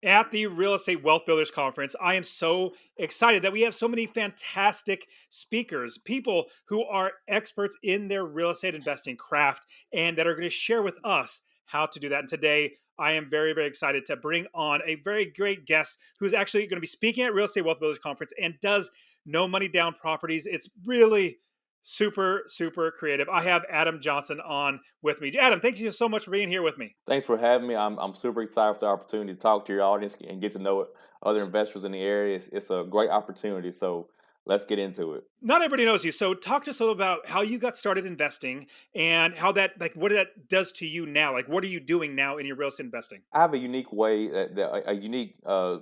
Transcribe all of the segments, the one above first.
At the Real Estate Wealth Builders Conference, I am so excited that we have so many fantastic speakers, people who are experts in their real estate investing craft and that are going to share with us how to do that. And today, I am very, very excited to bring on a very great guest who's actually going to be speaking at Real Estate Wealth Builders Conference and does no money down properties. It's really super, super creative. I have Adam Johnson on with me. Adam, thank you so much for being here with me. Thanks for having me. I'm super excited for the opportunity to talk to your audience and get to know other investors in the area. It's a great opportunity. So let's get into it. Not everybody knows you. So talk to us a little about how you got started investing and how that like what that does to you now. Like what are you doing now in your real estate investing? I have a unique way, a unique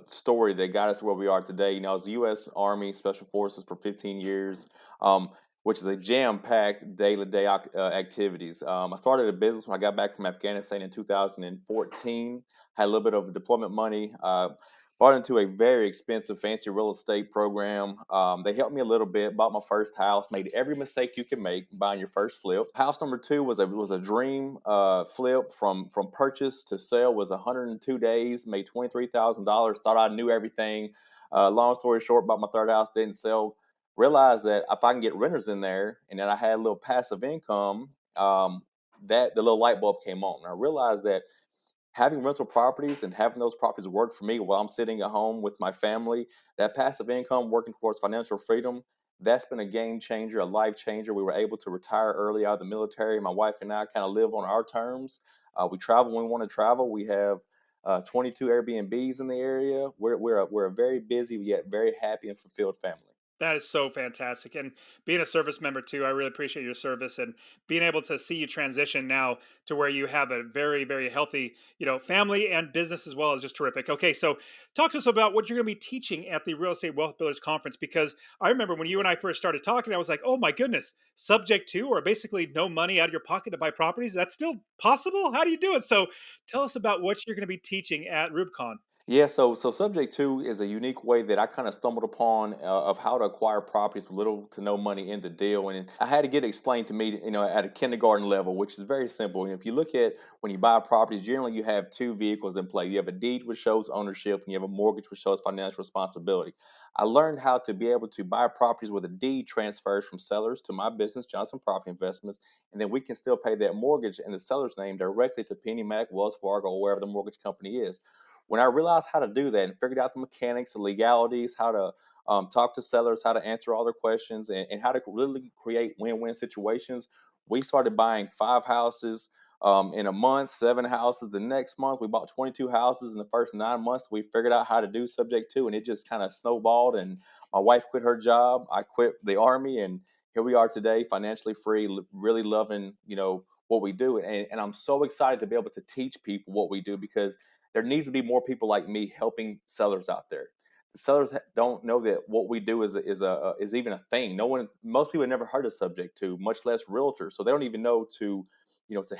story that got us where we are today. I was U.S. Army Special Forces for 15 years, which is a jam-packed day-to-day activities. I started a business when I got back from Afghanistan in 2014. Had a little bit of deployment money. Bought into a very expensive, fancy real estate program. They helped me a little bit. Bought my first house. Made every mistake you can make buying your first flip. House number two was a dream flip from purchase to sale. Was 102 days. Made $23,000. Thought I knew everything. Long story short, bought my third house. Didn't sell. Realized that if I can get renters in there, and then I had a little passive income, that the little light bulb came on. And I realized that having rental properties and having those properties work for me while I'm sitting at home with my family, that passive income working towards financial freedom, that's been a game changer, a life changer. We were able to retire early out of the military. My wife and I kind of live on our terms. We travel when we want to travel. We have 22 Airbnbs in the area. We're a very busy yet very happy and fulfilled family. That is so fantastic. And being a service member too, I really appreciate your service and being able to see you transition now to where you have a very, very healthy, family and business as well is just terrific. Okay, so talk to us about what you're going to be teaching at the Real Estate Wealth Builders Conference because I remember when you and I first started talking, I was like, oh my goodness, subject to or basically no money out of your pocket to buy properties. That's still possible? How do you do it? So tell us about what you're going to be teaching at REWBCON. Yeah, so subject two is a unique way that I kind of stumbled upon of how to acquire properties with little to no money in the deal, and I had to get it explained to me, at a kindergarten level, which is very simple. And if you look at when you buy properties, generally you have two vehicles in play. You have a deed which shows ownership, and you have a mortgage which shows financial responsibility. I learned how to be able to buy properties with a deed transfers from sellers to my business, Johnson Property Investments, and then we can still pay that mortgage in the seller's name directly to PennyMac, Wells Fargo, or wherever the mortgage company is. When I realized how to do that and figured out the mechanics, the legalities, how to talk to sellers, how to answer all their questions, and how to really create win-win situations, we started buying 5 houses in a month, 7 houses the next month. We bought 22 houses in the first 9 months. We figured out how to do subject to, and it just kind of snowballed. And my wife quit her job. I quit the army, and here we are today, financially free, really loving, what we do. And I'm so excited to be able to teach people what we do because there needs to be more people like me helping sellers out there. The sellers don't know that what we do is even a thing. Most people have never heard of subject to, much less realtors, so they don't even know to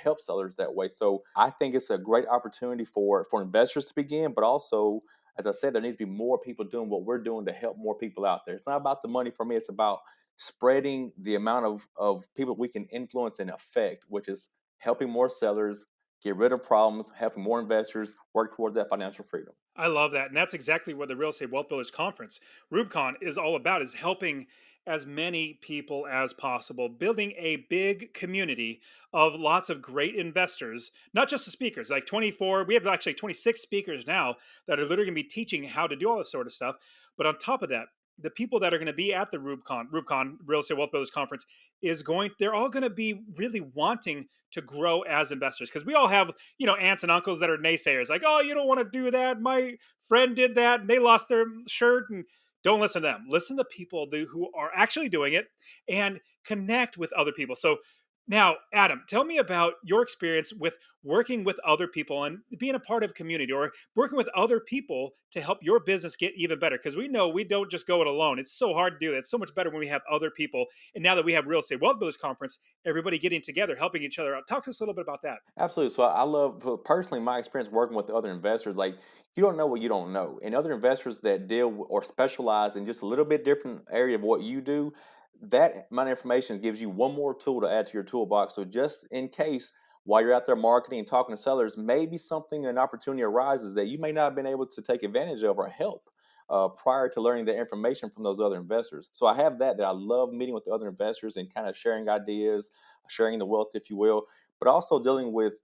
help sellers that way. So I think it's a great opportunity for investors to begin, but also, as I said, there needs to be more people doing what we're doing to help more people out there. It's not about the money for me; it's about spreading the amount of people we can influence and affect, which is helping more sellers get rid of problems, helping more investors work towards that financial freedom. I love that. And that's exactly what the Real Estate Wealth Builders Conference, REWBCON, is all about, is helping as many people as possible, building a big community of lots of great investors, not just the speakers, like 24, we have actually 26 speakers now that are literally going to be teaching how to do all this sort of stuff. But on top of that, the people that are going to be at the REWBCON Real Estate Wealth Builders Conference they're all going to be really wanting to grow as investors because we all have, aunts and uncles that are naysayers like, oh, you don't want to do that. My friend did that and they lost their shirt. And don't listen to them. Listen to people who are actually doing it and connect with other people. So now, Adam, tell me about your experience with working with other people and being a part of a community or working with other people to help your business get even better. Because we know we don't just go it alone. It's so hard to do that. It's so much better when we have other people. And now that we have Real Estate Wealth Builders Conference, everybody getting together, helping each other out. Talk to us a little bit about that. Absolutely. So I love personally my experience working with other investors. Like you don't know what you don't know, and other investors that or specialize in just a little bit different area of what you do. That amount of information gives you one more tool to add to your toolbox. So just in case while you're out there marketing and talking to sellers, maybe something, an opportunity arises that you may not have been able to take advantage of or help prior to learning the information from those other investors. So I have that I love meeting with the other investors and kind of sharing ideas, sharing the wealth, if you will, but also dealing with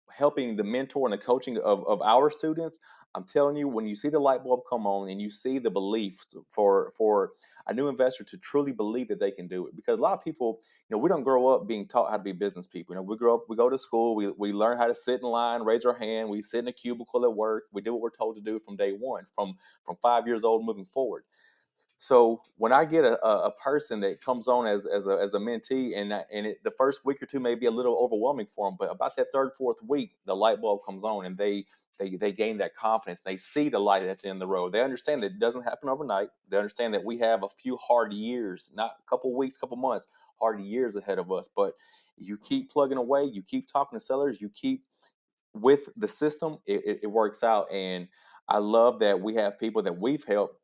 helping the mentor and the coaching of our students. I'm telling you, when you see the light bulb come on and you see the belief for a new investor to truly believe that they can do it, because a lot of people, we don't grow up being taught how to be business people. We grow up, we go to school, we learn how to sit in line, raise our hand, we sit in a cubicle at work, we do what we're told to do from day one, from 5 years old moving forward. So when I get a person that comes on as a mentee, the first week or two may be a little overwhelming for them, but about that third, fourth week, the light bulb comes on, and they gain that confidence. They see the light at the end of the road. They understand that it doesn't happen overnight. They understand that we have a few hard years, not a couple weeks, couple months, hard years ahead of us. But you keep plugging away, you keep talking to sellers, you keep with the system, it works out. And I love that we have people that we've helped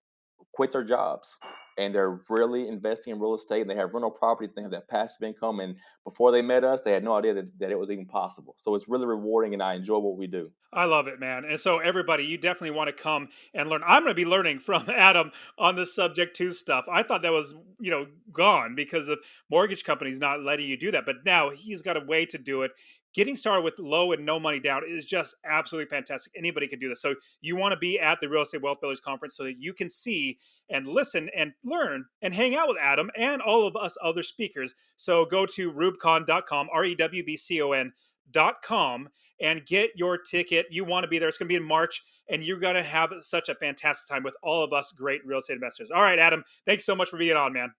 quit their jobs and they're really investing in real estate, and they have rental properties, they have that passive income, and before they met us they had no idea that it was even possible. So it's really rewarding, and I enjoy what we do. I love it, man. And so, everybody, you definitely want to come and learn. I'm going to be learning from Adam on this subject to stuff. I thought that was, gone because of mortgage companies not letting you do that. But now he's got a way to do it. Getting started with low and no money down is just absolutely fantastic. Anybody can do this. So, you want to be at the Real Estate Wealth Builders Conference so that you can see and listen and learn and hang out with Adam and all of us other speakers. So, go to rewbcon.com, REWBCON.com, and get your ticket. You want to be there. It's going to be in March, and you're going to have such a fantastic time with all of us great real estate investors. All right, Adam, thanks so much for being on, man.